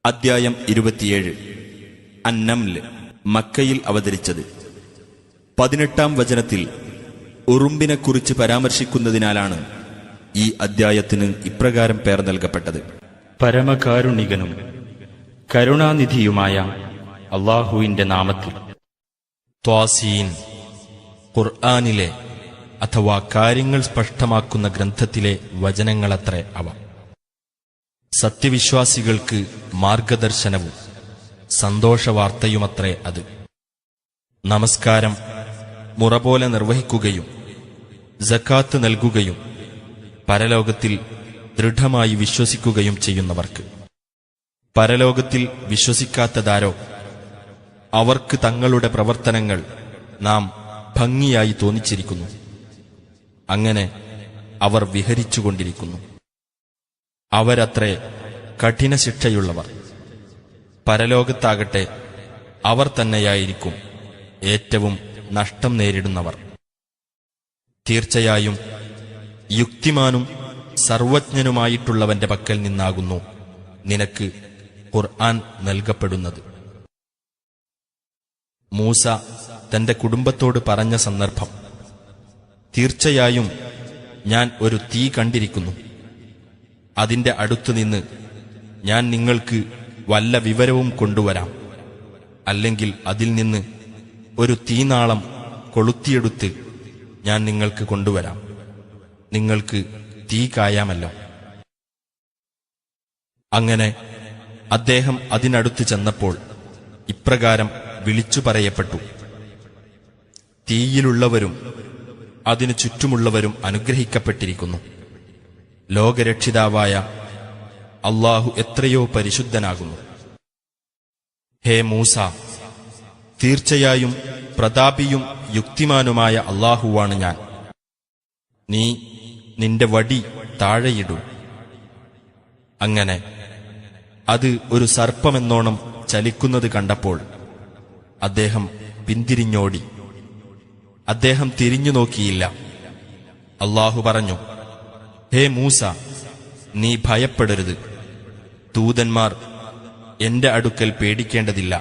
അദ്ധ്യായം 27 അന്നംല് മക്കയിൽ അവതരിച്ചത്. 18-ാം വചനത്തിൽ ഉറുമ്പിനെക്കുറിച്ച് പരാമർശിക്കുന്നതിനാലാണ് ഈ അദ്ധ്യായത്തിന് ഇപ്രകാരം പേർ നൽകപ്പെട്ടത്. പരമകാരുണികനും കരുണാനിധിയുമായ അല്ലാഹുവിന്റെ നാമത്തിൽ. ത്വാസീൻ, ഖുർആനിലെ അഥവാ കാര്യങ്ങൾ സ്പഷ്ടമാക്കുന്ന ഗ്രന്ഥത്തിലെ വചനങ്ങളത്രേ അവ. സത്യവിശ്വാസികൾക്ക് മാർഗദർശനവും സന്തോഷവാർത്തയുമത്രേ അത്. നമസ്കാരം മുറപോലെ നിർവഹിക്കുകയും സക്കാത്ത് നൽകുകയും പരലോകത്തിൽ ദൃഢമായി വിശ്വസിക്കുകയും ചെയ്യുന്നവർക്ക്. പരലോകത്തിൽ വിശ്വസിക്കാത്തതാരോ അവർക്ക് തങ്ങളുടെ പ്രവർത്തനങ്ങൾ നാം ഭംഗിയായി തോന്നിച്ചിരിക്കുന്നു. അങ്ങനെ അവർ വിഹരിച്ചുകൊണ്ടിരിക്കുന്നു. അവരത്രേ കഠിന ശിക്ഷയുള്ളവർ. പരലോകത്താകട്ടെ അവർ തന്നെയായിരിക്കും ഏറ്റവും നഷ്ടം നേരിടുന്നവർ. തീർച്ചയായും യുക്തിമാനും സർവജ്ഞനുമായിട്ടുള്ളവന്റെ പക്കൽ നിന്നാകുന്നു നിനക്ക് ഖുർആൻ നൽകപ്പെടുന്നത്. മൂസ തന്റെ കുടുംബത്തോട് പറഞ്ഞ സന്ദർഭം: തീർച്ചയായും ഞാൻ ഒരു തീ കണ്ടിരിക്കുന്നു. അതിന്റെ അടുത്തുനിന്ന് ഞാൻ നിങ്ങൾക്ക് വല്ല വിവരവും കൊണ്ടുവരാം. അല്ലെങ്കിൽ അതിൽ നിന്ന് ഒരു തീനാളം കൊളുത്തിയെടുത്ത് ഞാൻ നിങ്ങൾക്ക് കൊണ്ടുവരാം. നിങ്ങൾക്ക് തീ കായാമല്ലോ. അങ്ങനെ അദ്ദേഹം അതിനടുത്ത് ചെന്നപ്പോൾ ഇപ്രകാരം വിളിച്ചു പറയപ്പെട്ടു: തീയിലുള്ളവരും അതിനു ചുറ്റുമുള്ളവരും അനുഗ്രഹിക്കപ്പെട്ടിരിക്കുന്നു. ലോകരക്ഷിതാവായ അല്ലാഹു എത്രയോ പരിശുദ്ധനാകുന്നു. ഹേ മൂസ, തീർച്ചയായും പ്രതാപിയും യുക്തിമാനുമായ അല്ലാഹുവാണ് ഞാൻ. നീ നിന്റെ വടി താഴെയിടൂ. അങ്ങനെ അത് ഒരു സർപ്പമെന്നോണം ചലിക്കുന്നത് കണ്ടപ്പോൾ അദ്ദേഹം പിന്തിരിഞ്ഞോടി. അദ്ദേഹം തിരിഞ്ഞു നോക്കിയില്ല. അല്ലാഹു പറഞ്ഞു: ഹേ മൂസ, നീ ഭയപ്പെടരുത്. ദൂതന്മാർ എന്റെ അടുക്കൽ പേടിക്കേണ്ടതില്ല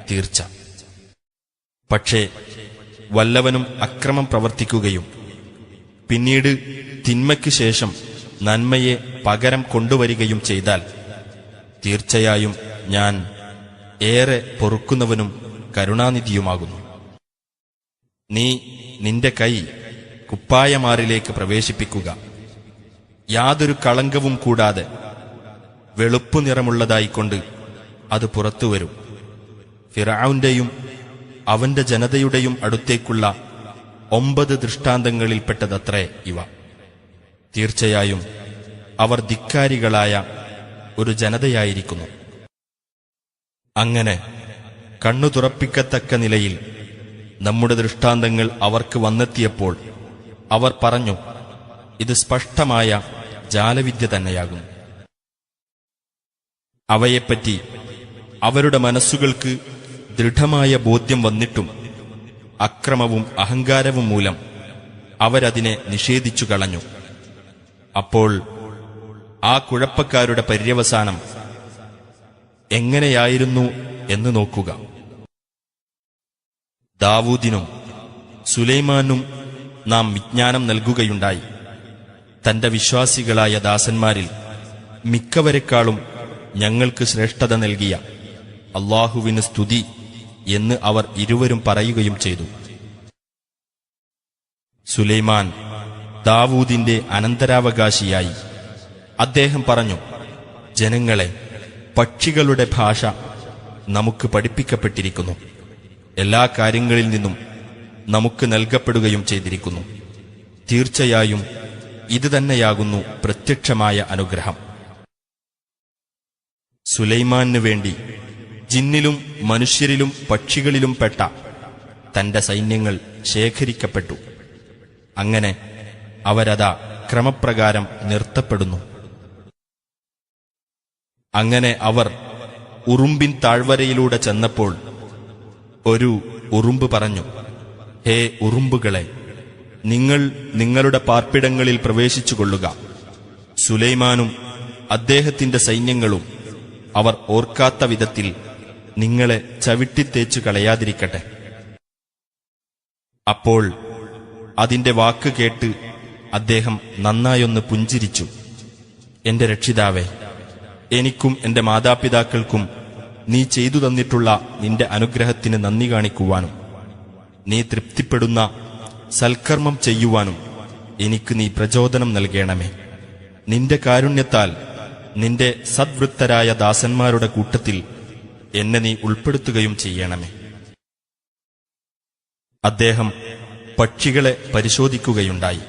തീർച്ച. പക്ഷേ വല്ലവനും അക്രമം പ്രവർത്തിക്കുകയും പിന്നീട് തിന്മയ്ക്ക് ശേഷം നന്മയെ പകരം കൊണ്ടുവരികയും ചെയ്താൽ തീർച്ചയായും ഞാൻ ഏറെ പൊറുക്കുന്നവനും കരുണാനിധിയുമാകുന്നു. നീ നിന്റെ കൈ കുപ്പായമാറിലേക്ക് പ്രവേശിപ്പിക്കുക. യാതൊരു കളങ്കവും കൂടാതെ വെളുപ്പു നിറമുള്ളതായിക്കൊണ്ട് അത് പുറത്തുവരും. ഫിർഔന്റെയും അവന്റെ ജനതയുടെയും അടുത്തേക്കുള്ള 9 ദൃഷ്ടാന്തങ്ങളിൽപ്പെട്ടതത്രേ ഇവ. തീർച്ചയായും അവർ ധിക്കാരികളായ ഒരു ജനതയായിരിക്കുന്നു. അങ്ങനെ കണ്ണു തുറപ്പിക്കത്തക്ക നിലയിൽ നമ്മുടെ ദൃഷ്ടാന്തങ്ങൾ അവർക്ക് വന്നെത്തിയപ്പോൾ അവർ പറഞ്ഞു: ഇത് സ്പഷ്ടമായ ജാലവിദ്യ തന്നെയാകുന്നു. അവയെപ്പറ്റി അവരുടെ മനസ്സുകൾക്ക് ദൃഢമായ ബോധ്യം വന്നിട്ടും അക്രമവും അഹങ്കാരവും മൂലം അവരതിനെ നിഷേധിച്ചു കളഞ്ഞു. അപ്പോൾ ആ കുഴപ്പക്കാരുടെ പര്യവസാനം എങ്ങനെയായിരുന്നു എന്ന് നോക്കുക. ദാവൂദിനും സുലൈമാനും നാം വിജ്ഞാനം നൽകുകയുണ്ടായി. തന്റെ വിശ്വാസികളായ ദാസന്മാരിൽ മിക്കവരെക്കാളും ഞങ്ങൾക്ക് ശ്രേഷ്ഠത നൽകിയ അല്ലാഹുവിന് സ്തുതി എന്ന് അവർ ഇരുവരും പറയുകയും ചെയ്തു. സുലൈമാൻ ദാവൂദിന്റെ അനന്തരാവകാശിയായി. അദ്ദേഹം പറഞ്ഞു: ജനങ്ങളെ, പക്ഷികളുടെ ഭാഷ നമുക്ക് പഠിപ്പിക്കപ്പെട്ടിരിക്കുന്നു. എല്ലാ കാര്യങ്ങളിൽ നിന്നും നമുക്ക് നൽകപ്പെടുകയും ചെയ്തിരിക്കുന്നു. തീർച്ചയായും ഇത് തന്നെയാകുന്നു പ്രത്യക്ഷമായ അനുഗ്രഹം. സുലൈമാനു വേണ്ടി ജിന്നിലും മനുഷ്യരിലും പക്ഷികളിലും പെട്ട തന്റെ സൈന്യങ്ങൾ ശേഖരിക്കപ്പെട്ടു. അങ്ങനെ അവരതാ ക്രമപ്രകാരം നിർത്തപ്പെടുന്നു. അങ്ങനെ അവർ ഉറുമ്പിൻ താഴ്വരയിലൂടെ ചെന്നപ്പോൾ ഒരു ഉറുമ്പ് പറഞ്ഞു: ഹേ ഉറുമ്പുകളെ, നിങ്ങൾ നിങ്ങളുടെ പാർപ്പിടങ്ങളിൽ പ്രവേശിച്ചുകൊള്ളുക. സുലൈമാനും അദ്ദേഹത്തിന്റെ സൈന്യങ്ങളും അവർ ഓർക്കാത്ത വിധത്തിൽ നിങ്ങളെ ചവിട്ടിത്തേച്ചു കളയാതിരിക്കട്ടെ. അപ്പോൾ അതിന്റെ വാക്ക് കേട്ട് അദ്ദേഹം നന്നായൊന്ന് പുഞ്ചിരിച്ചു. എന്റെ രക്ഷിതാവേ, എനിക്കും എന്റെ മാതാപിതാക്കൾക്കും നീ ചെയ്തു തന്നിട്ടുള്ള നിന്റെ അനുഗ്രഹത്തിന് നന്ദി കാണിക്കുവാനും നീ തൃപ്തിപ്പെടുന്ന സൽക്കർമ്മം ചെയ്യുവാനും എനിക്ക് നീ പ്രചോദനം നൽകണമേ. നിന്റെ കാരുണ്യത്താൽ നിന്റെ സദ്വൃത്തരായ ദാസന്മാരുടെ കൂട്ടത്തിൽ എന്നെ നീ ഉൾപ്പെടുത്തുകയും ചെയ്യണമേ. അദ്ദേഹം പക്ഷികളെ പരിശോധിക്കുകയുണ്ടായി.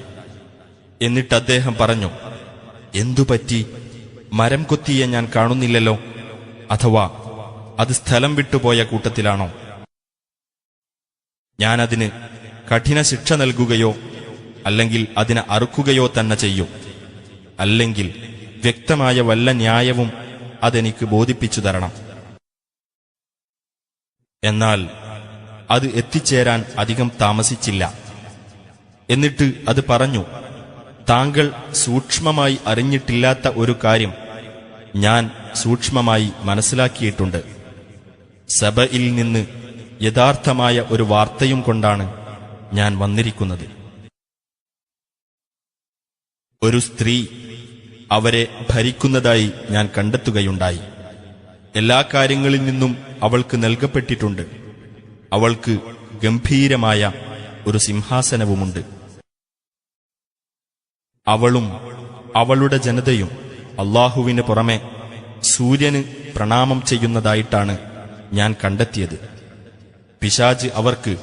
എന്നിട്ട് അദ്ദേഹം പറഞ്ഞു, എന്തുപറ്റി? മരം കൊത്തിയെ ഞാൻ കാണുന്നില്ലല്ലോ. അഥവാ അത് സ്ഥലം വിട്ടുപോയ കൂട്ടത്തിലാണോ? ഞാനതിന് കഠിന ശിക്ഷ നൽകുകയോ അല്ലെങ്കിൽ അതിനെ അറുക്കുകയോ തന്നെ ചെയ്യും. അല്ലെങ്കിൽ വ്യക്തമായ വല്ല ന്യായവും അതെനിക്ക് ബോധിപ്പിച്ചു തരണം. എന്നാൽ അത് എത്തിച്ചേരാൻ അധികം താമസിച്ചില്ല. എന്നിട്ട് അത് പറഞ്ഞു, താങ്കൾ സൂക്ഷ്മമായി അറിഞ്ഞിട്ടില്ലാത്ത ഒരു കാര്യം ഞാൻ സൂക്ഷ്മമായി മനസ്സിലാക്കിയിട്ടുണ്ട്. സബയിൽ നിന്ന് യഥാർത്ഥമായ ഒരു വാർത്തയും കൊണ്ടാണ് ഞാൻ വന്നിരിക്കുന്നത്. ഒരു സ്ത്രീ അവരെ ഭരിക്കുന്നതായി ഞാൻ കണ്ടെത്തുകയുണ്ടായി. എല്ലാ കാര്യങ്ങളിൽ നിന്നും അവൾക്ക് നൽകപ്പെട്ടിട്ടുണ്ട്. അവൾക്ക് ഗംഭീരമായ ഒരു സിംഹാസനവുമുണ്ട്. അവളും അവളുടെ ജനതയും അല്ലാഹുവിന് പുറമെ സൂര്യന് പ്രണാമം ചെയ്യുന്നതായിട്ടാണ് ഞാൻ കണ്ടെത്തിയത്. പിശാച് അവർക്ക്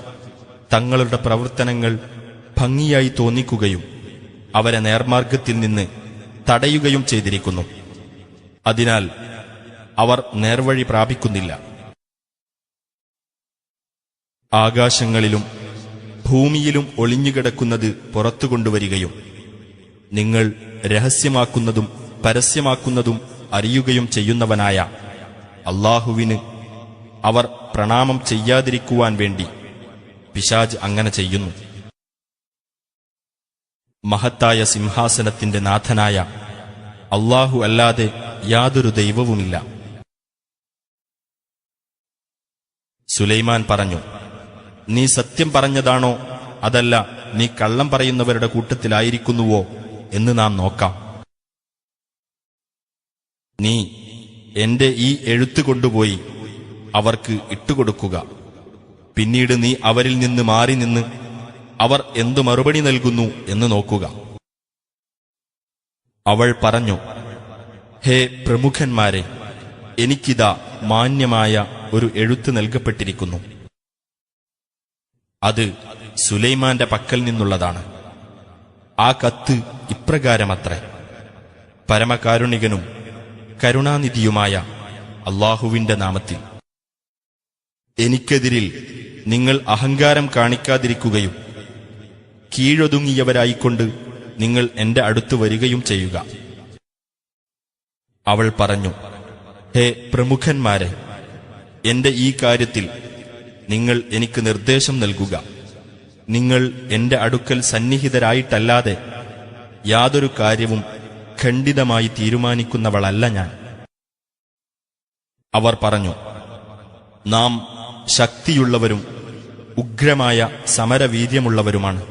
തങ്ങളുടെ പ്രവർത്തനങ്ങൾ ഭംഗിയായി തോന്നിക്കുകയും അവരെ നേർമാർഗത്തിൽ നിന്ന് തടയുകയും ചെയ്തിരിക്കുന്നു. അതിനാൽ അവർ നേർവഴി പ്രാപിക്കുന്നില്ല. ആകാശങ്ങളിലും ഭൂമിയിലും ഒളിഞ്ഞുകിടക്കുന്നത് പുറത്തുകൊണ്ടുവരികയും നിങ്ങൾ രഹസ്യമാക്കുന്നതും പരസ്യമാക്കുന്നതും അറിയുകയും ചെയ്യുന്നവനായ അല്ലാഹുവിന് അവർ പ്രണാമം ചെയ്യാതിരിക്കുവാൻ വേണ്ടി പിശാച് അങ്ങനെ ചെയ്യുന്നു. മഹത്തായ സിംഹാസനത്തിന്റെ നാഥനായ അല്ലാഹു അല്ലാതെ യാതൊരു ദൈവവുമില്ല. സുലൈമാൻ പറഞ്ഞു, നീ സത്യം പറഞ്ഞതാണോ അതല്ല നീ കള്ളം പറയുന്നവരുടെ കൂട്ടത്തിലായിരിക്കുന്നുവോ എന്ന് നാം നോക്കാം. നീ എന്റെ ഈ എഴുത്ത് കൊണ്ടുപോയി അവർക്ക് ഇട്ടുകൊടുക്കുക. പിന്നീട് നീ അവരിൽ നിന്ന് മാറി നിന്ന് അവർ എന്തു മറുപടി നൽകുന്നു എന്ന് നോക്കുക. അവൾ പറഞ്ഞു, ഹേ പ്രമുഖന്മാരെ, എനിക്കിതാ മാന്യമായ ഒരു എഴുത്ത് നൽകപ്പെട്ടിരിക്കുന്നു. അത് സുലൈമാന്റെ പക്കൽ നിന്നുള്ളതാണ്. ആ കത്ത് ഇപ്രകാരമത്രേ: പരമകാരുണികനും കരുണാനിധിയുമായ അല്ലാഹുവിന്റെ നാമത്തിൽ എനിക്കെതിരിൽ നിങ്ങൾ അഹങ്കാരം കാണിക്കാതിരിക്കുകയും കീഴൊതുങ്ങിയവരായിക്കൊണ്ട് നിങ്ങൾ എന്റെ അടുത്ത് വരികയും ചെയ്യുക. അവൾ പറഞ്ഞു, ഹേ പ്രമുഖന്മാരെ, എന്റെ ഈ കാര്യത്തിൽ നിങ്ങൾ എനിക്ക് നിർദ്ദേശം നൽകുക. നിങ്ങൾ എന്റെ അടുക്കൽ സന്നിഹിതരായിട്ടല്ലാതെ യാതൊരു കാര്യവും ഖണ്ഡിതമായി തീരുമാനിക്കുന്നവളല്ല ഞാൻ. അവർ പറഞ്ഞു, നാം ശക്തിയുള്ളവരും ഉഗ്രമായ സമരവീര്യമുള്ളവരുമാണ്.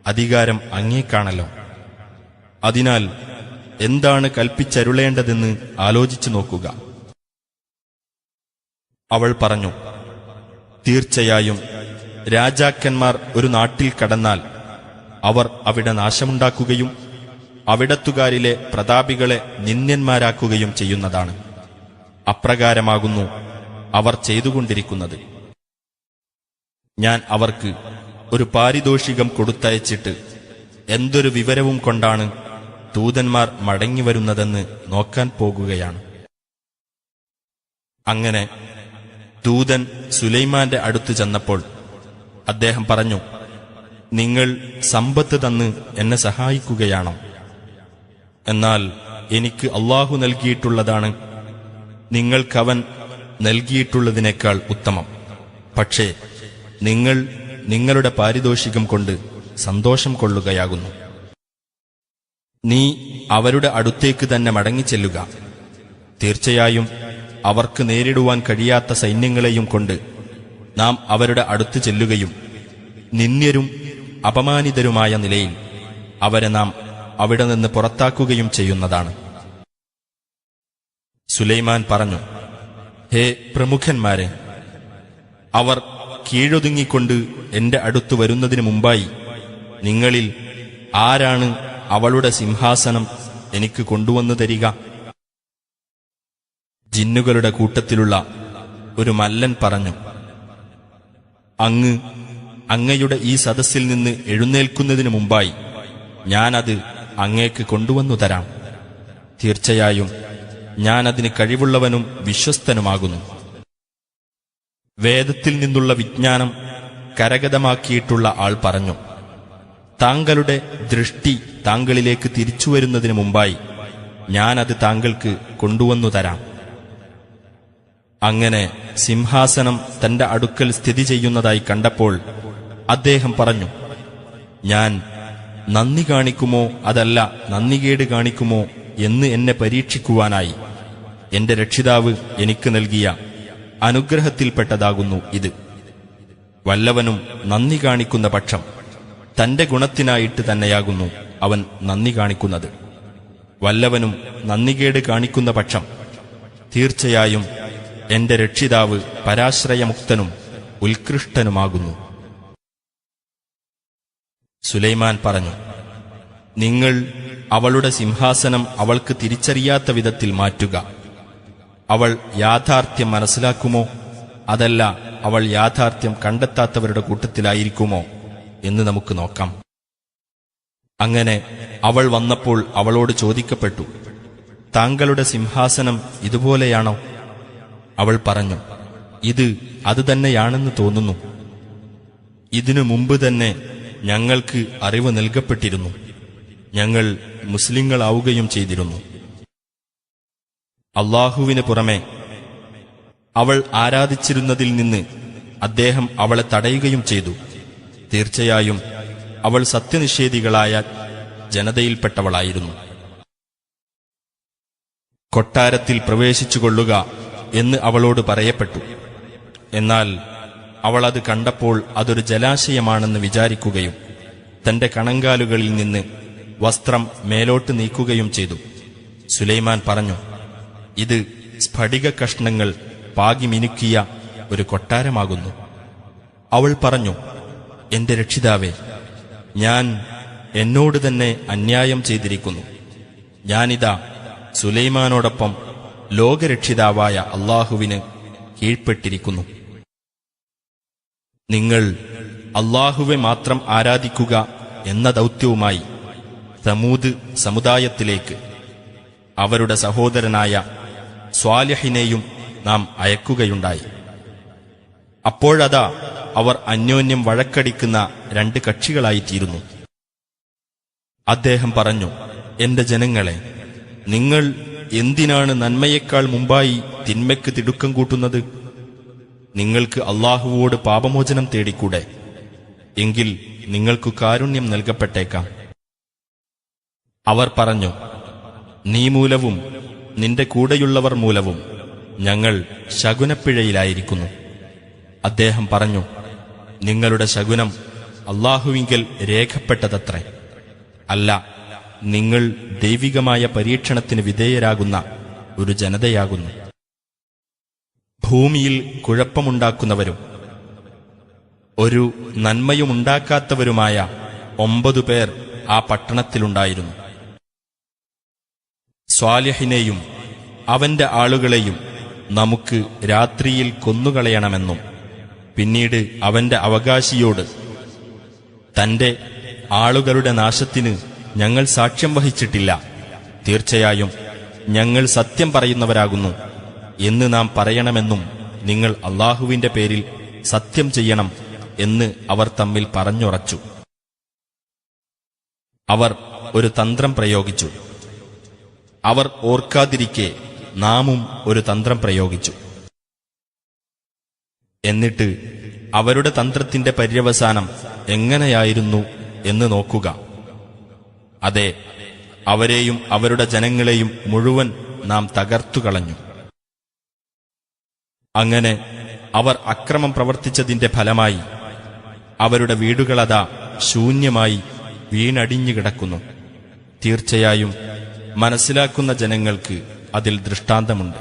അധികാരം അങ്ങേക്കാണല്ലോ. അതിനാൽ എന്താണ് കൽപ്പിച്ചരുളേണ്ടതെന്ന് ആലോചിച്ചു നോക്കുക. അവൾ പറഞ്ഞു, തീർച്ചയായും രാജാക്കന്മാർ ഒരു നാട്ടിൽ കടന്നാൽ അവർ അവിടെ നാശമുണ്ടാക്കുകയും അവിടത്തുകാരിലെ പ്രതാപികളെ നിന്ദ്യന്മാരാക്കുകയും ചെയ്യുന്നതാണ്. അപ്രകാരമാകുന്നു അവർ ചെയ്തുകൊണ്ടിരിക്കുന്നത്. ഞാൻ അവർക്ക് ഒരു പാരിതോഷികം കൊടുത്തയച്ചിട്ട് എന്തൊരു വിവരവും കൊണ്ടാണ് ദൂതന്മാർ മടങ്ങിവരുന്നതെന്ന് നോക്കാൻ പോകുകയാണ്. അങ്ങനെ ദൂതൻ സുലൈമാന്റെ അടുത്ത് ചെന്നപ്പോൾ അദ്ദേഹം പറഞ്ഞു, നിങ്ങൾ സമ്പത്ത് തന്ന് എന്നെ സഹായിക്കുകയാണോ? എന്നാൽ എനിക്ക് അല്ലാഹു നൽകിയിട്ടുള്ളതാണ് നിങ്ങൾക്കവൻ നൽകിയിട്ടുള്ളതിനേക്കാൾ ഉത്തമം. പക്ഷേ നിങ്ങൾ നിങ്ങളുടെ പാരിതോഷികം കൊണ്ട് സന്തോഷം കൊള്ളുകയാകുന്നു. നീ അവരുടെ അടുത്തേക്ക് തന്നെ മടങ്ങിച്ചെല്ലുക. തീർച്ചയായും അവർക്ക് നേരിടുവാൻ കഴിയാത്ത സൈന്യങ്ങളെയും കൊണ്ട് നാം അവരുടെ അടുത്ത് ചെല്ലുകയും നിന്ദ്യരും അപമാനിതരുമായ നിലയിൽ അവരെ നാം അവിടെ നിന്ന് പുറത്താക്കുകയും ചെയ്യുന്നതാണ്. സുലൈമാൻ പറഞ്ഞു, ഹേ പ്രമുഖന്മാരെ, അവർ കീഴൊതുങ്ങിക്കൊണ്ട് എന്റെ അടുത്തു വരുന്നതിനു മുമ്പായി നിങ്ങളിൽ ആരാണ് അവളുടെ സിംഹാസനം എനിക്ക് കൊണ്ടുവന്നു തരിക? ജിന്നുകളുടെ കൂട്ടത്തിലുള്ള ഒരു മല്ലൻ പറഞ്ഞു, അങ്ങയുടെ ഈ സദസ്സിൽ നിന്ന് എഴുന്നേൽക്കുന്നതിനു മുമ്പായി ഞാനത് അങ്ങേക്ക് കൊണ്ടുവന്നു തരാം. തീർച്ചയായും ഞാനതിന് കഴിവുള്ളവനും വിശ്വസ്തനുമാകുന്നു. വേദത്തിൽ നിന്നുള്ള വിജ്ഞാനം കരഗതമാക്കിയിട്ടുള്ള ആൾ പറഞ്ഞു, താങ്കളുടെ ദൃഷ്ടി താങ്കളിലേക്ക് തിരിച്ചുവരുന്നതിനു മുമ്പായി ഞാനത് താങ്കൾക്ക് കൊണ്ടുവന്നു തരാം. അങ്ങനെ സിംഹാസനം തന്റെ അടുക്കൽ സ്ഥിതി ചെയ്യുന്നതായി കണ്ടപ്പോൾ അദ്ദേഹം പറഞ്ഞു, ഞാൻ നന്ദി കാണിക്കുമോ അതല്ല നന്ദികേട് കാണിക്കുമോ എന്ന് എന്നെ പരീക്ഷിക്കുവാനായി എന്റെ രക്ഷിതാവ് എനിക്ക് നൽകിയ അനുഗ്രഹത്തിൽപ്പെട്ടതാകുന്നു ഇത്. വല്ലവനും നന്ദി കാണിക്കുന്ന പക്ഷം തന്റെ ഗുണത്തിനായിട്ട് തന്നെയാകുന്നു അവൻ നന്ദി കാണിക്കുന്നത്. വല്ലവനും നന്ദികേട് കാണിക്കുന്ന പക്ഷം തീർച്ചയായും എന്റെ രക്ഷിതാവ് പരാശ്രയമുക്തനും ഉത്കൃഷ്ടനുമാകുന്നു. സുലൈമാൻ പറഞ്ഞു, നിങ്ങൾ അവളുടെ സിംഹാസനം അവൾക്ക് തിരിച്ചറിയാത്ത വിധത്തിൽ മാറ്റുക. അവൾ യാഥാർത്ഥ്യം മനസ്സിലാക്കുമോ അതല്ല അവൾ യാഥാർത്ഥ്യം കണ്ടെത്താത്തവരുടെ കൂട്ടത്തിലായിരിക്കുമോ എന്ന് നമുക്ക് നോക്കാം. അങ്ങനെ അവൾ വന്നപ്പോൾ അവളോട് ചോദിക്കപ്പെട്ടു, താങ്കളുടെ സിംഹാസനം ഇതുപോലെയാണോ? അവൾ പറഞ്ഞു, അത് തന്നെയാണെന്ന് തോന്നുന്നു. ഇതിനു മുമ്പ് തന്നെ ഞങ്ങൾക്ക് അറിവ് നൽകപ്പെട്ടിരുന്നു. ഞങ്ങൾ മുസ്ലിങ്ങളാവുകയും ചെയ്തിരുന്നു. അല്ലാഹുവിന് പുറമെ അവൾ ആരാധിച്ചിരുന്നതിൽ നിന്ന് അദ്ദേഹം അവളെ തടയുകയും ചെയ്തു. തീർച്ചയായും അവൾ സത്യനിഷേധികളായ ജനതയിൽപ്പെട്ടവളായിരുന്നു. കൊട്ടാരത്തിൽ പ്രവേശിച്ചുകൊള്ളുക എന്ന് അവളോട് പറയപ്പെട്ടു. എന്നാൽ അവൾ അത് കണ്ടപ്പോൾ അതൊരു ജലാശയമാണെന്ന് വിചാരിക്കുകയും തന്റെ കണങ്കാലുകളിൽ നിന്ന് വസ്ത്രം മേലോട്ട് നീക്കുകയും ചെയ്തു. സുലൈമാൻ പറഞ്ഞു, ഇത് സ്ഫടിക കഷ്ണങ്ങൾ പാകി മിനുക്കിയ ഒരു കൊട്ടാരമാകുന്നു. അവൾ പറഞ്ഞു, എന്റെ രക്ഷിതാവേ, ഞാൻ എന്നോട് തന്നെ അന്യായം ചെയ്തിരിക്കുന്നു. ഞാനിതാ സുലൈമാനോടൊപ്പം ലോകരക്ഷിതാവായ അല്ലാഹുവിന് കീഴ്പ്പെട്ടിരിക്കുന്നു. നിങ്ങൾ അല്ലാഹുവെ മാത്രം ആരാധിക്കുക എന്ന ദൗത്യവുമായി സമൂദ് സമുദായത്തിലേക്ക് അവരുടെ സഹോദരനായ സ്വാലിഹിനെയും നാം അയക്കുകയുണ്ടായി. അപ്പോഴതാ അവർ അന്യോന്യം വഴക്കടിക്കുന്ന രണ്ട് കക്ഷികളായിത്തീരുന്നു. അദ്ദേഹം പറഞ്ഞു, എന്റെ ജനങ്ങളെ, നിങ്ങൾ എന്തിനാണ് നന്മയേക്കാൾ മുമ്പായി തിന്മയ്ക്ക് തിടുക്കം കൂട്ടുന്നത്? നിങ്ങൾക്ക് അല്ലാഹുവോട് പാപമോചനം തേടിക്കൂടെ? എങ്കിൽ നിങ്ങൾക്കു കാരുണ്യം നൽകപ്പെട്ടേക്കാം. അവർ പറഞ്ഞു, നീ മൂലവും നിന്റെ കൂടെയുള്ളവർ മൂലവും ഞങ്ങൾ ശകുനപ്പിഴയിലായിരിക്കുന്നു. അദ്ദേഹം പറഞ്ഞു, നിങ്ങളുടെ ശകുനം അല്ലാഹുവിങ്കൽ രേഖപ്പെട്ടതത്രേ. അല്ല, നിങ്ങൾ ദൈവികമായ പരീക്ഷണത്തിന് വിധേയരാകുന്ന ഒരു ജനതയാകുന്നു. ഭൂമിയിൽ കുഴപ്പമുണ്ടാക്കുന്നവരും ഒരു നന്മയുമുണ്ടാക്കാത്തവരുമായ 9 പേർ ആ പട്ടണത്തിലുണ്ടായിരുന്നു. സ്വാലിഹിനെയും അവന്റെ ആളുകളെയും നമുക്ക് രാത്രിയിൽ കൊന്നുകളയണമെന്നും പിന്നീട് അവന്റെ അവകാശിയോട് തന്റെ ആളുകളുടെ നാശത്തിന് ഞങ്ങൾ സാക്ഷ്യം വഹിച്ചിട്ടില്ല, തീർച്ചയായും ഞങ്ങൾ സത്യം പറയുന്നവരാകുന്നു എന്ന് നാം പറയണമെന്നും നിങ്ങൾ അല്ലാഹുവിന്റെ പേരിൽ സത്യം ചെയ്യണം എന്ന് അവർ തമ്മിൽ പറഞ്ഞുറച്ചു. അവർ ഒരു തന്ത്രം പ്രയോഗിച്ചു. അവർ ഓർക്കാതിരിക്കെ നാമും ഒരു തന്ത്രം പ്രയോഗിച്ചു. എന്നിട്ട് അവരുടെ തന്ത്രത്തിന്റെ പര്യവസാനം എങ്ങനെയായിരുന്നു എന്ന് നോക്കുക. അതെ, അവരെയും അവരുടെ ജനങ്ങളെയും മുഴുവൻ നാം തകർത്തുകളഞ്ഞു. അങ്ങനെ അവർ അക്രമം പ്രവർത്തിച്ചതിന്റെ ഫലമായി അവരുടെ വീടുകളതാ ശൂന്യമായി വീണടിഞ്ഞു കിടക്കുന്നു. തീർച്ചയായും മനസ്സിലാക്കുന്ന ജനങ്ങൾക്ക് അതിൽ ദൃഷ്ടാന്തമുണ്ട്.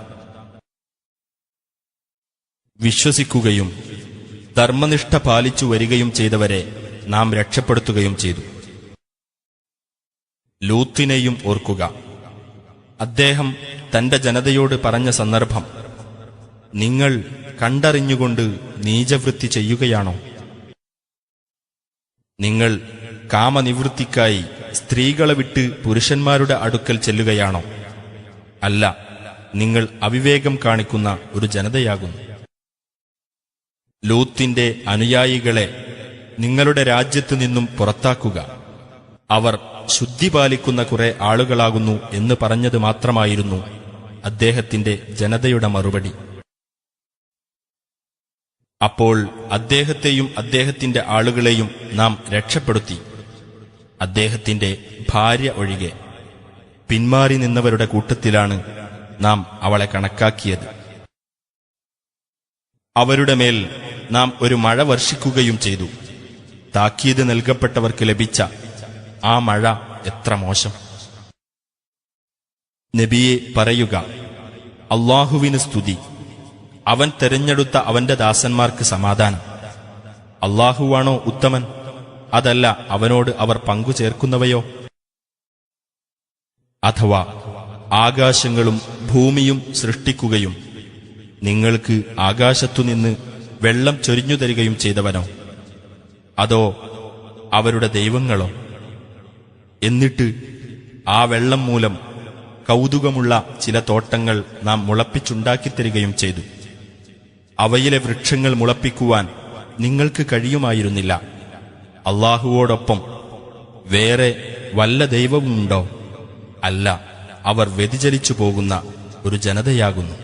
വിശ്വസിക്കുകയും ധർമ്മനിഷ്ഠ പാലിച്ചു വരികയും ചെയ്തവരെ നാം രക്ഷപ്പെടുത്തുകയും ചെയ്തു. ലൂത്തിനെയും ഓർക്കുക. അദ്ദേഹം തന്റെ ജനതയോട് പറഞ്ഞ സന്ദർഭം, നിങ്ങൾ കണ്ടറിഞ്ഞുകൊണ്ട് നീചവൃത്തി ചെയ്യുകയാണോ? നിങ്ങൾ കാമനിവൃത്തിക്കായി സ്ത്രീകളെ വിട്ട് പുരുഷന്മാരുടെ അടുക്കൽ ചെല്ലുകയാണോ? അല്ല, നിങ്ങൾ അവിവേകം കാണിക്കുന്ന ഒരു ജനതയാകുന്നു. ലൂത്തിന്റെ അനുയായികളെ നിങ്ങളുടെ രാജ്യത്തു നിന്നും പുറത്താക്കുക. അവർ ശുദ്ധി പാലിക്കുന്ന കുറെ ആളുകളാകുന്നു എന്ന് പറഞ്ഞത് മാത്രമായിരുന്നു അദ്ദേഹത്തിന്റെ ജനതയുടെ മറുപടി. അപ്പോൾ അദ്ദേഹത്തെയും അദ്ദേഹത്തിന്റെ ആളുകളെയും നാം രക്ഷപ്പെടുത്തി, അദ്ദേഹത്തിന്റെ ഭാര്യ ഒഴികെ. പിന്മാറി നിന്നവരുടെ കൂട്ടത്തിലാണ് നാം അവളെ കണക്കാക്കിയത്. അവരുടെ മേൽ നാം ഒരു മഴ വർഷിക്കുകയും ചെയ്തു. താക്കീത് നൽകപ്പെട്ടവർക്ക് ലഭിച്ച ആ മഴ എത്ര മോശം! നബിയെ പറയുക, അല്ലാഹുവിന് സ്തുതി, അവൻ തെരഞ്ഞെടുത്ത അവന്റെ ദാസന്മാർക്ക് സമാധാനം. അല്ലാഹുവാണോ ഉത്തമൻ? അതല്ല അവനോട് അവർ പങ്കുചേർക്കുന്നവയോ? അഥവാ ആകാശങ്ങളും ഭൂമിയും സൃഷ്ടിക്കുകയും നിങ്ങൾക്ക് ആകാശത്തുനിന്ന് വെള്ളം ചൊരിഞ്ഞു തരികയും ചെയ്തവനോ? അതോ അവരുടെ ദൈവങ്ങളോ? എന്നിട്ട് ആ വെള്ളം മൂലം കൗതുകമുള്ള ചില തോട്ടങ്ങൾ നാം മുളപ്പിച്ചുണ്ടാക്കിത്തരികയും ചെയ്തു. അവയിലെ വൃക്ഷങ്ങൾ മുളപ്പിക്കുവാൻ നിങ്ങൾക്ക് കഴിയുമായിരുന്നില്ല. അല്ലാഹുവോടൊപ്പം വേറെ വല്ല ദൈവവുമുണ്ടോ? അല്ല, അവർ വ്യതിചലിച്ചു പോകുന്ന ഒരു ജനതയാകുന്നു.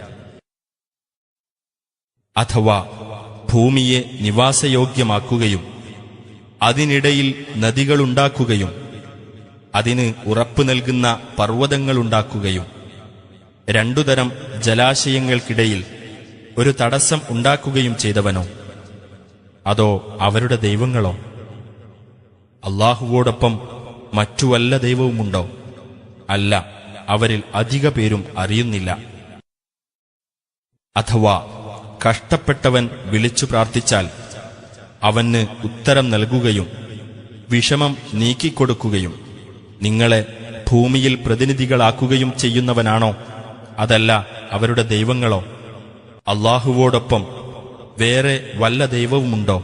അഥവാ ഭൂമിയെ നിവാസയോഗ്യമാക്കുകയും അതിനിടയിൽ നദികളുണ്ടാക്കുകയും അതിന് ഉറപ്പു നൽകുന്ന പർവ്വതങ്ങളുണ്ടാക്കുകയും രണ്ടുതരം ജലാശയങ്ങൾക്കിടയിൽ ഒരു തടസ്സം ഉണ്ടാക്കുകയും ചെയ്തവനോ? അതോ അവരുടെ ദൈവങ്ങളോ? അല്ലാഹുവോടൊപ്പം മറ്റു വല്ല ദൈവവുമുണ്ടോ? അല്ല, അവരിൽ അധിക പേരും അറിയുന്നില്ല. അഥവാ കഷ്ടപ്പെട്ടവൻ വിളിച്ചു പ്രാർത്ഥിച്ചാൽ അവന് ഉത്തരം നൽകുകയും വിഷമം നീക്കിക്കൊടുക്കുകയും നിങ്ങളെ ഭൂമിയിൽ പ്രതിനിധികളാക്കുകയും ചെയ്യുന്നവനാണോ? അതല്ല അവരുടെ ദൈവങ്ങളോ? അല്ലാഹുവോടൊപ്പം വേറെ വല്ല ദൈവവുമുണ്ടോ?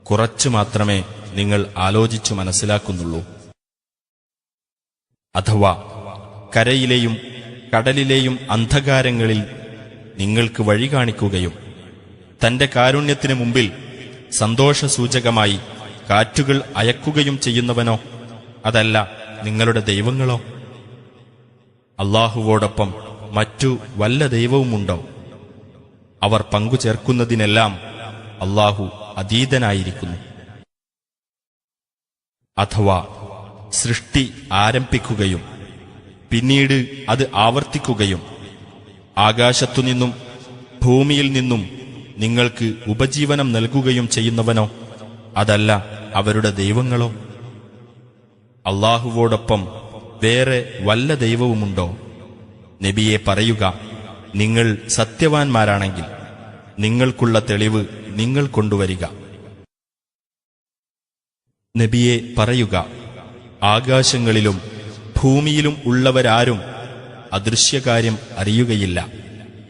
കുറച്ചു മാത്രമേ നിങ്ങൾ ആലോചിച്ചു മനസ്സിലാക്കുന്നുള്ളൂ. അഥവാ കരയിലെയും കടലിലെയും അന്ധകാരങ്ങളിൽ നിങ്ങൾക്ക് വഴി കാണിക്കുകയും തന്റെ കാരുണ്യത്തിനു മുമ്പിൽ സന്തോഷസൂചകമായി കാറ്റുകൾ അയക്കുകയും ചെയ്യുന്നവനോ? അതല്ല നിങ്ങളുടെ ദൈവങ്ങളോ? അല്ലാഹുവോടൊപ്പം മറ്റു വല്ല ദൈവവുമുണ്ടോ? അവർ പങ്കുചേർക്കുന്നതിനെല്ലാം അല്ലാഹു അതീതനായിരിക്കുന്നു. അഥവാ സൃഷ്ടി ആരംഭിക്കുകയും പിന്നീട് അത് ആവർത്തിക്കുകയും ആകാശത്തുനിന്നും ഭൂമിയിൽ നിന്നും നിങ്ങൾക്ക് ഉപജീവനം നൽകുകയും ചെയ്യുന്നവനോ? അതല്ല അവരുടെ ദൈവങ്ങളോ? അല്ലാഹുവോടൊപ്പം വേറെ വല്ല ദൈവവുമുണ്ടോ? നബിയെ പറയുക, നിങ്ങൾ സത്യവാൻമാരാണെങ്കിൽ നിങ്ങൾക്കുള്ള തെളിവ് നിങ്ങൾ കൊണ്ടുവരിക. നബിയെ പറയുക, ആകാശങ്ങളിലും ഭൂമിയിലും ഉള്ളവരാരും അദൃശ്യകാര്യം അറിയുകയില്ല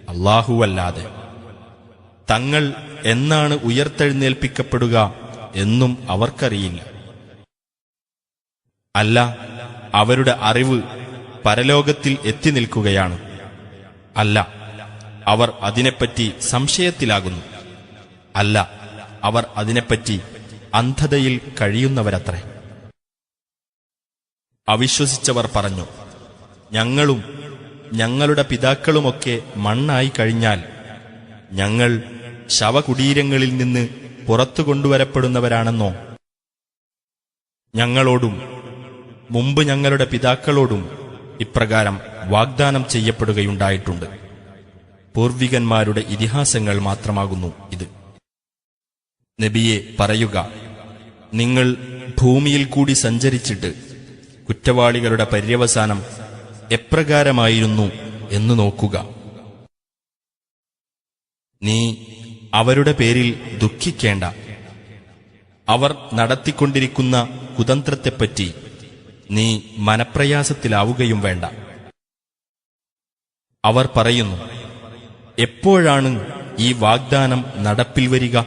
അല്ലാഹുവല്ലാതെ. തങ്ങൾ എന്നാണ് ഉയർത്തെഴുന്നേൽപ്പിക്കപ്പെടുക എന്നും അവർക്കറിയില്ല. അല്ല, അവരുടെ അറിവ് പരലോകത്തിൽ എത്തി നിൽക്കുകയാണ്. അല്ല, അവർ അതിനെപ്പറ്റി സംശയത്തിലാകുന്നു. അല്ല, അവർ അതിനെപ്പറ്റി അന്ധതയിൽ കഴിയുന്നവരത്രേ. അവിശ്വസിച്ചവർ പറഞ്ഞു, ഞങ്ങളും ഞങ്ങളുടെ പിതാക്കളുമൊക്കെ മണ്ണായി കഴിഞ്ഞാൽ ഞങ്ങൾ ശവകുടീരങ്ങളിൽ നിന്ന് പുറത്തു കൊണ്ടുവരപ്പെടുന്നവരാണെന്നോ? ഞങ്ങളോടും മുമ്പ് ഞങ്ങളുടെ പിതാക്കളോടും ഇപ്രകാരം വാഗ്ദാനം ചെയ്യപ്പെടുകയുണ്ടായിട്ടുണ്ട്. പൂർവികന്മാരുടെ ഇതിഹാസങ്ങൾ മാത്രമാകുന്നു ഇത്. നബിയെ പറയുക, നിങ്ങൾ ഭൂമിയിൽ കൂടി സഞ്ചരിച്ചിട്ട് കുറ്റവാളികളുടെ പര്യവസാനം എപ്രകാരമായിരുന്നു എന്ന് നോക്കുക. നീ അവരുടെ പേരിൽ ദുഃഖിക്കേണ്ട. അവർ നടത്തിക്കൊണ്ടിരിക്കുന്ന കുതന്ത്രത്തെപ്പറ്റി നീ മനപ്രയാസത്തിലാവുകയും വേണ്ട. അവർ പറയുന്നു, എപ്പോഴാണ് ഈ വാഗ്ദാനം നടപ്പിൽ വരിക?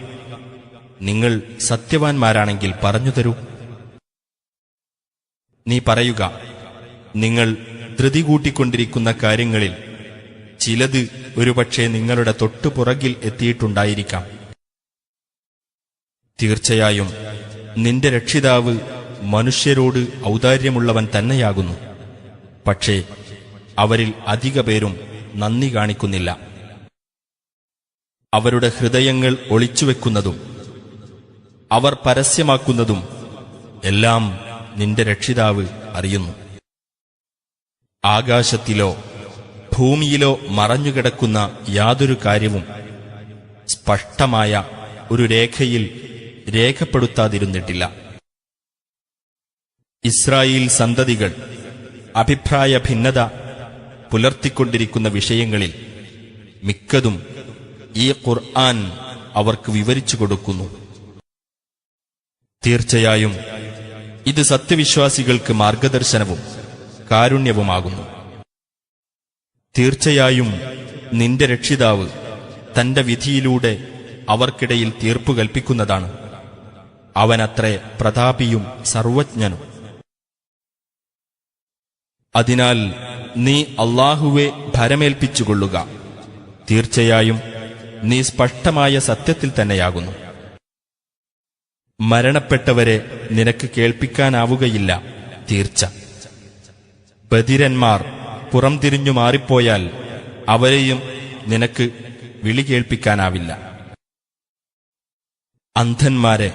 നിങ്ങൾ സത്യവാൻമാരാണെങ്കിൽ പറഞ്ഞു തരൂ. നീ പറയുക, നിങ്ങൾ ധൃതി കൂട്ടിക്കൊണ്ടിരിക്കുന്ന കാര്യങ്ങളിൽ ചിലത് ഒരുപക്ഷെ നിങ്ങളുടെ തൊട്ടുപുറകിൽ എത്തിയിട്ടുണ്ടായിരിക്കാം. തീർച്ചയായും നിന്റെ രക്ഷിതാവ് മനുഷ്യരോട് ഔദാര്യമുള്ളവൻ തന്നെയാകുന്നു. പക്ഷേ അവരിൽ അധിക പേരും നന്ദി കാണിക്കുന്നില്ല. അവരുടെ ഹൃദയങ്ങൾ ഒളിച്ചുവെക്കുന്നതും അവർ പരസ്യമാക്കുന്നതും എല്ലാം നിന്റെ രക്ഷിതാവ് അറിയുന്നു. ആകാശത്തിലോ ഭൂമിയിലോ മറഞ്ഞുകിടക്കുന്ന യാതൊരു കാര്യവും സ്പഷ്ടമായ ഒരു രേഖയിൽ രേഖപ്പെടുത്താതിരുന്നിട്ടില്ല. ഇസ്രായേൽ സന്തതികൾ അഭിപ്രായ ഭിന്നത പുലർത്തിക്കൊണ്ടിരിക്കുന്ന വിഷയങ്ങളിൽ മിക്കതും ഈ ഖുർആൻ അവർക്ക് വിവരിച്ചു കൊടുക്കുന്നു. തീർച്ചയായും ഇത് സത്യവിശ്വാസികൾക്ക് മാർഗദർശനവും കാരുണ്യവുമാകുന്നു. തീർച്ചയായും നിന്റെ രക്ഷിതാവ് തന്റെ വിധിയിലൂടെ അവർക്കിടയിൽ തീർപ്പു കൽപ്പിക്കുന്നതാണ്. അവനത്രേ പ്രതാപിയും സർവജ്ഞനും. അതിനാൽ നീ അല്ലാഹുവെ ഭരമേൽപ്പിച്ചുകൊള്ളുക. തീർച്ചയായും നീ സ്പഷ്ടമായ സത്യത്തിൽ തന്നെയാകുന്നു. മരണപ്പെട്ടവരെ നിനക്ക് കേൾപ്പിക്കാനാവുകയില്ല തീർച്ച. ബധിരന്മാർ പുറംതിരിഞ്ഞു മാറിപ്പോയാൽ അവരെയും നിനക്ക് വിളി കേൾപ്പിക്കാനാവില്ല. അന്ധന്മാരെ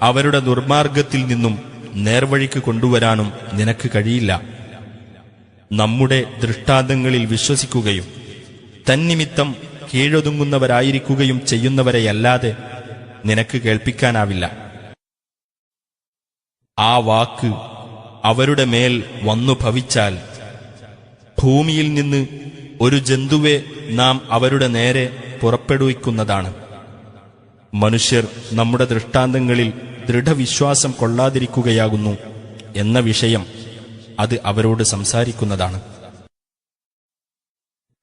അവരുടെ ദുർമാർഗത്തിൽ നിന്നും നേർവഴിക്ക് കൊണ്ടുവരാനും നിനക്ക് കഴിയില്ല. നമ്മുടെ ദൃഷ്ടാന്തങ്ങളിൽ വിശ്വസിക്കുകയും തന്നിമിത്തം കീഴൊതുങ്ങുന്നവരായിരിക്കുകയും ചെയ്യുന്നവരെയല്ലാതെ നിനക്ക് കേൾപ്പിക്കാനാവില്ല. ആ വാക്ക് അവരുടെ മേൽ വന്നു ഭവിച്ചാൽ ഭൂമിയിൽ നിന്ന് ഒരു ജന്തുവെ നാം അവരുടെ നേരെ പുറപ്പെടുവിക്കുന്നതാണ്. മനുഷ്യർ നമ്മുടെ ദൃഷ്ടാന്തങ്ങളിൽ ദൃഢവിശ്വാസം കൊള്ളാതിരിക്കുകയാകുന്നു എന്ന വിഷയം അത് അവരോട് സംസാരിക്കുന്നതാണ്.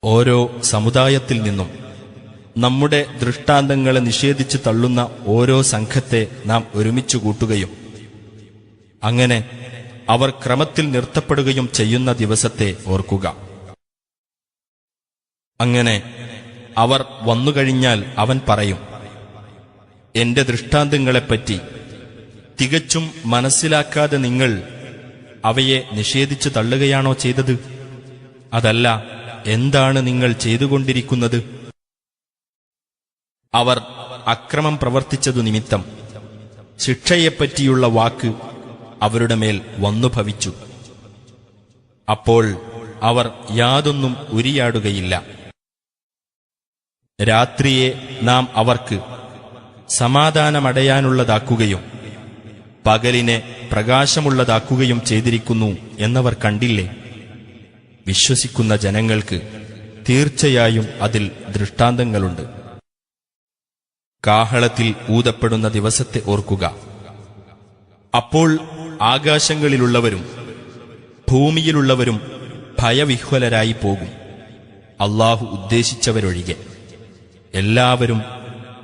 ഓരോ സമുദായത്തിൽ നിന്നും നമ്മുടെ ദൃഷ്ടാന്തങ്ങളെ നിഷേധിച്ച് തള്ളുന്ന ഓരോ സംഘത്തെ നാം ഒരുമിച്ചു കൂട്ടുകയും അങ്ങനെ അവർ ക്രമത്തിൽ നിർത്തപ്പെടുകയും ചെയ്യുന്ന ദിവസത്തെ ഓർക്കുക. അങ്ങനെ അവർ വന്നുകഴിഞ്ഞാൽ അവൻ പറയും, എന്റെ ദൃഷ്ടാന്തങ്ങളെപ്പറ്റി തികച്ചും മനസ്സിലാക്കാതെ നിങ്ങൾ അവയെ നിഷേധിച്ചു തള്ളുകയാണോ ചെയ്തത്? അതല്ല, എന്താണ് നിങ്ങൾ ചെയ്തുകൊണ്ടിരിക്കുന്നത്? അവർ അക്രമം പ്രവർത്തിച്ചതു നിമിത്തം ശിക്ഷയെപ്പറ്റിയുള്ള വാക്ക് അവരുടെ മേൽ വന്നു ഭവിച്ചു. അപ്പോൾ അവർ യാതൊന്നും ഉരിയാടുകയില്ല. രാത്രിയെ നാം അവർക്ക് സമാധാനമടയാനുള്ളതാക്കുകയും പകലിനെ പ്രകാശമുള്ളതാക്കുകയും ചെയ്തിരിക്കുന്നു എന്നവർ കണ്ടില്ലേ? വിശ്വസിക്കുന്ന ജനങ്ങൾക്ക് തീർച്ചയായും അതിൽ ദൃഷ്ടാന്തങ്ങളുണ്ട്. കാഹളത്തിൽ ഊതപ്പെടുന്ന ദിവസത്തെ ഓർക്കുക. അപ്പോൾ ആകാശങ്ങളിലുള്ളവരും ഭൂമിയിലുള്ളവരും ഭയവിഹ്വലരായി പോകും, അല്ലാഹു ഉദ്ദേശിച്ചവരൊഴികെ. എല്ലാവരും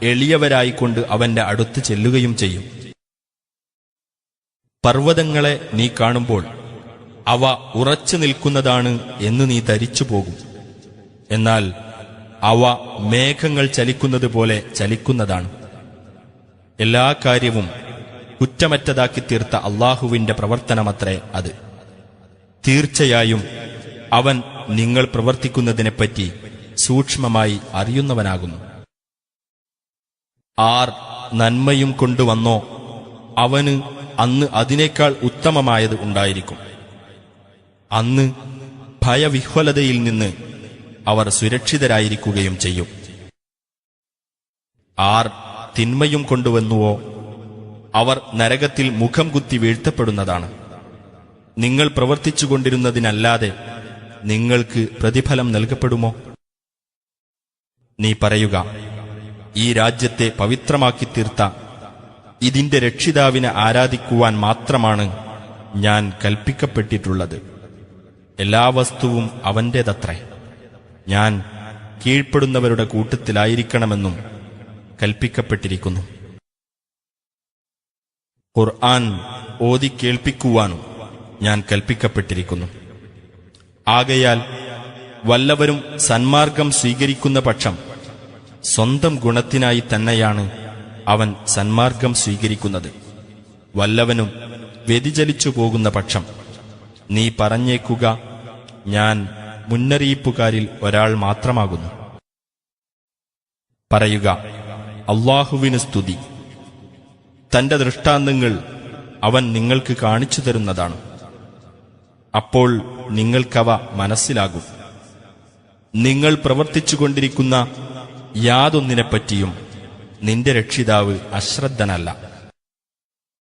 എളിയവരായിക്കൊണ്ട് അവന്റെ അടുത്ത് ചെല്ലുകയും ചെയ്യും. പർവ്വതങ്ങളെ നീ കാണുമ്പോൾ അവ ഉറച്ചു നിൽക്കുന്നതാണ് എന്ന് നീ ധരിച്ചു പോകും. എന്നാൽ അവ മേഘങ്ങൾ ചലിക്കുന്നത് പോലെ ചലിക്കുന്നതാണ്. എല്ലാ കാര്യവും കുറ്റമറ്റതാക്കി തീർത്ത അല്ലാഹുവിന്റെ പ്രവർത്തനമത്രേ അത്. തീർച്ചയായും അവൻ നിങ്ങൾ പ്രവർത്തിക്കുന്നതിനെപ്പറ്റി സൂക്ഷ്മമായി അറിയുന്നവനാകുന്നു. ആർ നന്മയും കൊണ്ടുവന്നോ അവന് അന്ന് അതിനേക്കാൾ ഉത്തമമായത് ഉണ്ടായിരിക്കും. അന്ന് ഭയവിഹ്വലതയിൽ നിന്ന് അവർ സുരക്ഷിതരായിരിക്കുകയും ചെയ്യും. ആർ തിന്മയും കൊണ്ടുവന്നുവോ അവർ നരകത്തിൽ മുഖം കുത്തി വീഴ്ത്തപ്പെടുന്നതാണ്. നിങ്ങൾ പ്രവർത്തിച്ചുകൊണ്ടിരുന്നതിനല്ലാതെ നിങ്ങൾക്ക് പ്രതിഫലം നൽകപ്പെടുമോ? നീ പറയുക, ഈ രാജ്യത്തെ പവിത്രമാക്കി തീർത്ത ഇതിന്റെ രക്ഷിതാവിനെ ആരാധിക്കുവാൻ മാത്രമാണ് ഞാൻ കൽപ്പിക്കപ്പെട്ടിട്ടുള്ളത്. എല്ലാ വസ്തുവും അവന്റേതത്രേ. ഞാൻ കീഴ്പ്പെടുന്നവരുടെ കൂട്ടത്തിലായിരിക്കണമെന്നും കൽപ്പിക്കപ്പെട്ടിരിക്കുന്നു. ഖുർആൻ ഓതി കേൾപ്പിക്കുവാനും ഞാൻ കൽപ്പിക്കപ്പെട്ടിരിക്കുന്നു. ആകയാൽ വല്ലവരും സന്മാർഗം സ്വീകരിക്കുന്ന പക്ഷം സ്വന്തം ഗുണത്തിനായി തന്നെയാണ് അവൻ സന്മാർഗം സ്വീകരിക്കുന്നത്. വല്ലവനും വ്യതിചലിച്ചു പോകുന്ന പക്ഷം നീ പറഞ്ഞേക്കുക, ഞാൻ മുന്നറിയിപ്പുകാരിൽ ഒരാൾ മാത്രമാകുന്നു. പറയുക, അല്ലാഹുവിന് സ്തുതി. തന്റെ ദൃഷ്ടാന്തങ്ങൾ അവൻ നിങ്ങൾക്ക് കാണിച്ചു തരുന്നതാണ്. അപ്പോൾ നിങ്ങൾക്കവ മനസ്സിലാകും. നിങ്ങൾ പ്രവർത്തിച്ചുകൊണ്ടിരിക്കുന്ന യാതൊന്നിനെപ്പറ്റിയും നിന്റെ രക്ഷിതാവ് അശ്രദ്ധനല്ല.